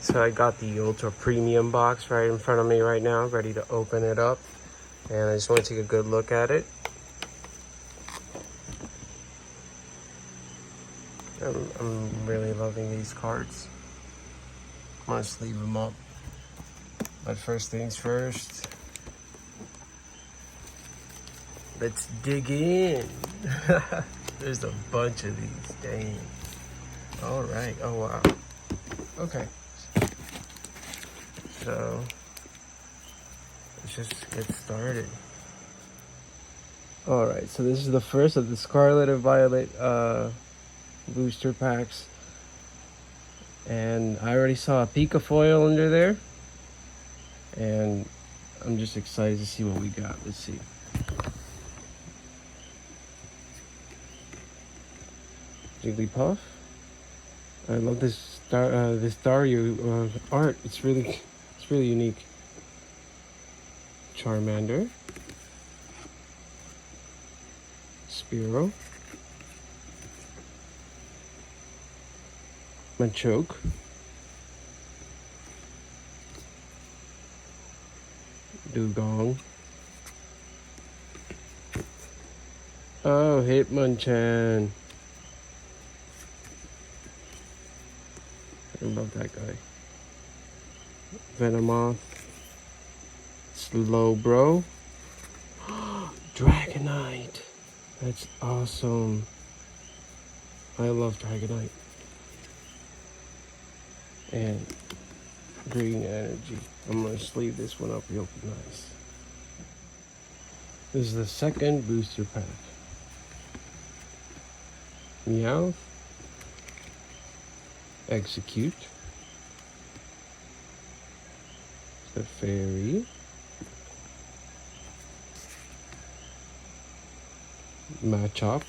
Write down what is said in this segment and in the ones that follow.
So I got the Ultra Premium box right in front of me right now, ready to open it up. And I just want to take a good look at it. I'm really loving these cards. I'm gonna sleeve them up. But first things first, let's dig in. There's a bunch of these, dang. All right, oh wow. Okay, so let's just get started. All right, so this is the first of the Scarlet and Violet booster packs. And I already saw a Pika foil under there. And I'm just excited to see what we got. Let's see. Jigglypuff. I love this Dario art. It's really unique. Charmander. Spearow. Machoke. Dugong. Oh, Hitmonchan. I love that guy. Venomoth. Slowbro. Dragonite. That's awesome. I love Dragonite. And green energy. I'm gonna sleeve this one up real nice. This is the second booster pack. Meowth. Execute. The fairy. Machop.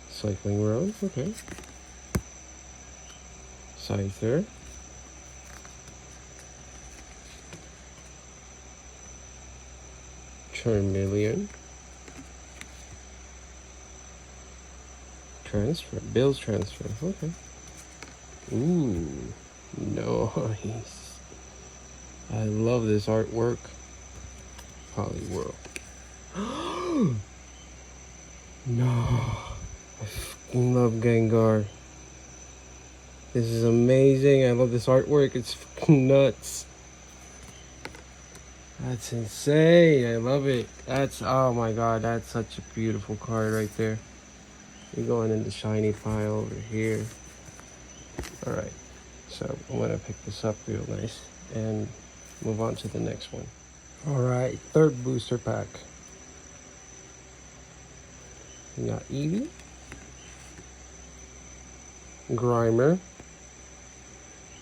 Cycling Road, okay. Scyther. Charmeleon. Transfer, Bill's transfer, okay. Ooh, nice. I love this artwork. Poliwhirl. No, I fucking love Gengar. This is amazing. I love this artwork. It's fucking nuts. That's insane. I love it. That's, oh my god, that's such a beautiful card right there. You're going in the shiny pile over here. Alright, so I'm gonna pick this up real nice and move on to the next one. Alright, third booster pack. We got Eevee, Grimer,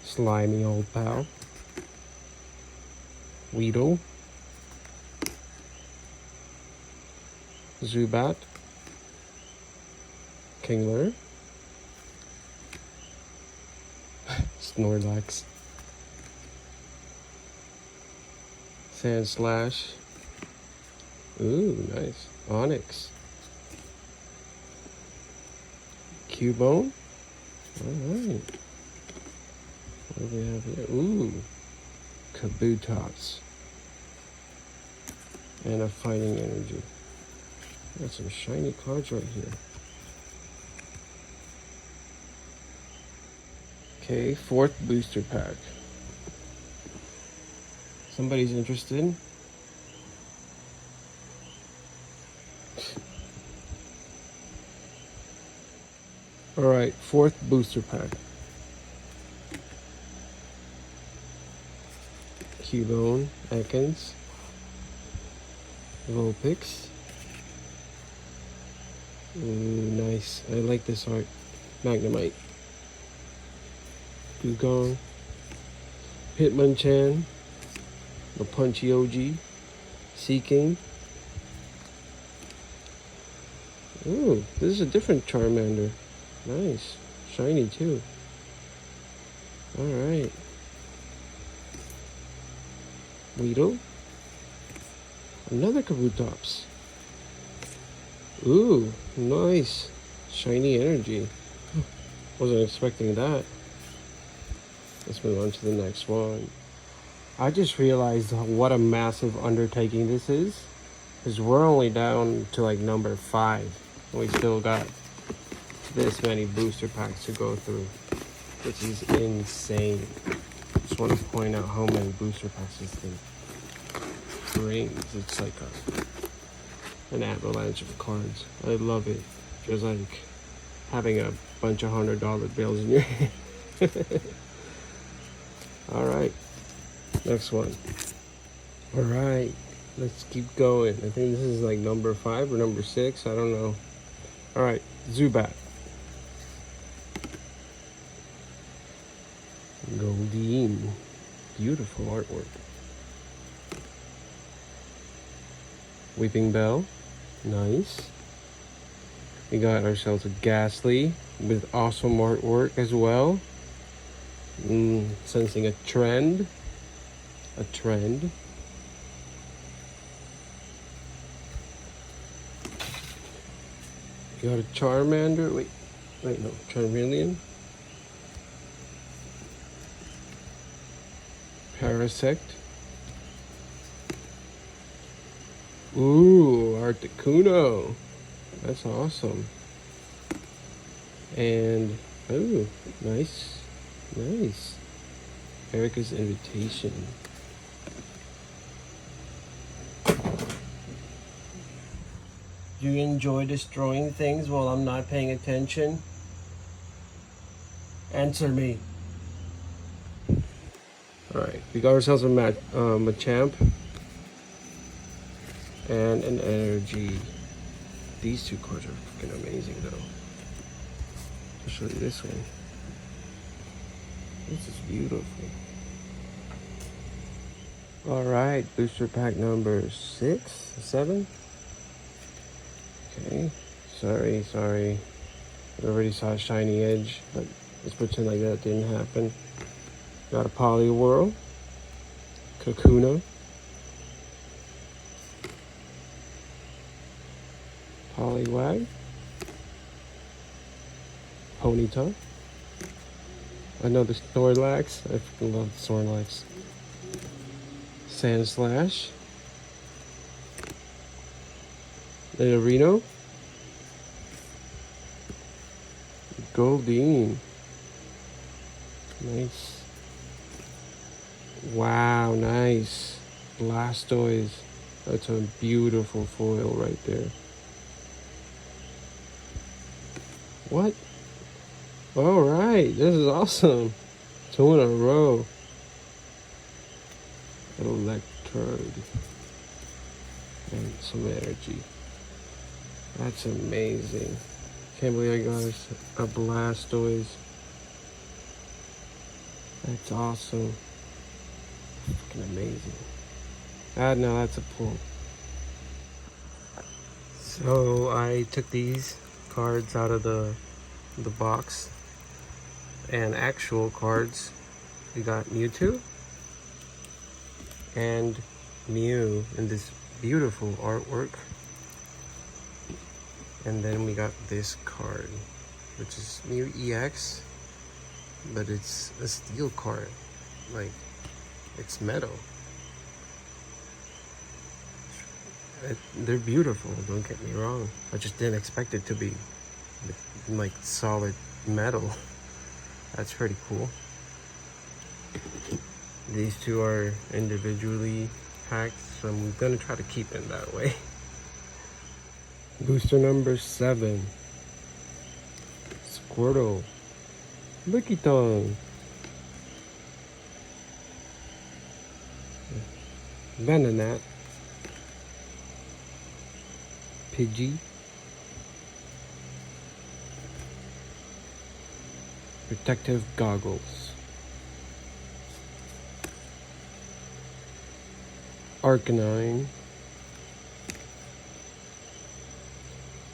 slimy old pal, Weedle, Zubat, Kingler, Snorlax, Sandslash, ooh, nice, Onyx, Cubone, alright, what do we have here? Ooh, Kabutops, and a Fighting Energy. Got some shiny cards right here. Okay, fourth booster pack. Somebody's interested? Alright, fourth booster pack. Cubone, Ekans, Vulpix. Ooh, nice. I like this art. Magnemite. Dugong. Hitmonchan. The Punchy OG. Seeking. Ooh, this is a different Charmander. Nice. Shiny too. Alright. Weedle. Another Kabutops. Ooh, nice. Shiny energy. Wasn't expecting that. Let's move on to the next one. I just realized what a massive undertaking this is. Because we're only down to like number 5. And we still got this many booster packs to go through. Which is insane. Just want to point out how many booster packs this thing brings. It's like an avalanche of cards. I love it. Feels like having a bunch of $100 bills in your hand. Alright, next one. Alright, let's keep going. I think this is like number 5 or number 6. I don't know. Alright, Zubat. Goldeen. Beautiful artwork. Weeping Bell. Nice. We got ourselves a Ghastly with awesome artwork as well. Sensing a trend. A trend. You got a Charmander. Wait, no. Charmeleon. Parasect. Ooh, Articuno. That's awesome. And, ooh, nice. Nice. Erica's Invitation. You enjoy destroying things while I'm not paying attention? Answer me. Alright, we got ourselves a Machamp and an Energy. These two cards are freaking amazing though. Especially this one. This is beautiful. Alright, booster pack number 6, 7. Okay, sorry. I already saw a shiny edge, but let's pretend like that didn't happen. Got a Poliwhirl, Kakuna, Poliwag, Ponyta, another Snorlax. I freaking love Snorlax. Sandslash, Nidorino, Goldeen. Nice. Wow, nice. Blastoise. That's a beautiful foil right there. What? Alright, this is awesome. 2 in a row. Electrode. And some energy. That's amazing. Can't believe I got a Blastoise. That's awesome. Fucking amazing. No, that's a pull. So I took these cards out of the box, and actual cards. We got Mewtwo and Mew in this beautiful artwork, and then we got this card, which is Mew EX, but it's a steel card, like it's metal. They're beautiful, don't get me wrong. I just didn't expect it to be like solid metal. That's pretty cool. These two are individually packed, so I'm gonna try to keep them that way. Booster number 7. Squirtle. Lickitung. Venonat. Pidgey. Protective Goggles. Arcanine.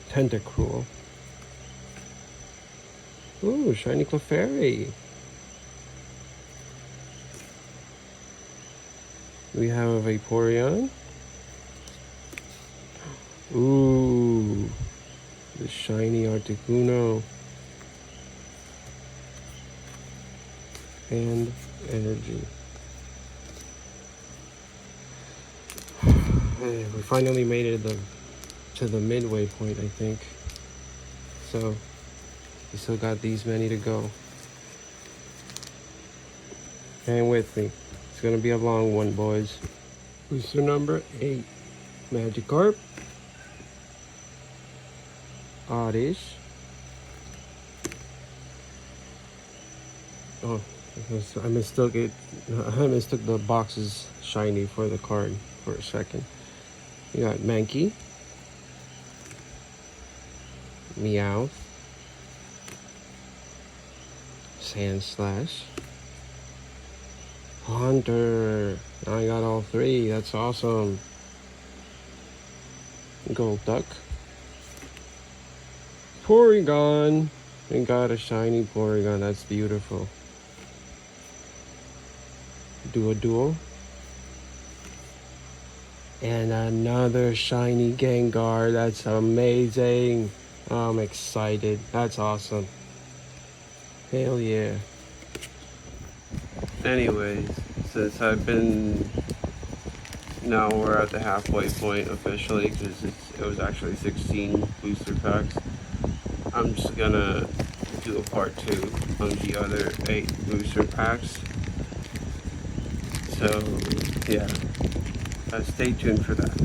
Tentacruel. Ooh, shiny Clefairy. We have a Vaporeon. Ooh, the shiny Articuno. and energy. Hey, we finally made it to the midway point, I think. So we still got these many to go. Hang with me. It's gonna be a long one, boys. Booster number 8. Magikarp. Oddish. Oh, I mistook it. I mistook the box's shiny for the card for a second. You got Mankey. Meowth. Sandslash. Hunter. I got all 3. That's awesome. Golduck. Porygon. We got a shiny Porygon. That's beautiful. Duo. And another shiny Gengar. That's amazing. I'm excited. That's awesome. Hell yeah. Anyways, since now we're at the halfway point officially, because it was actually 16 booster packs. I'm just gonna do a part 2 on the other 8 booster packs. So yeah, stay tuned for that.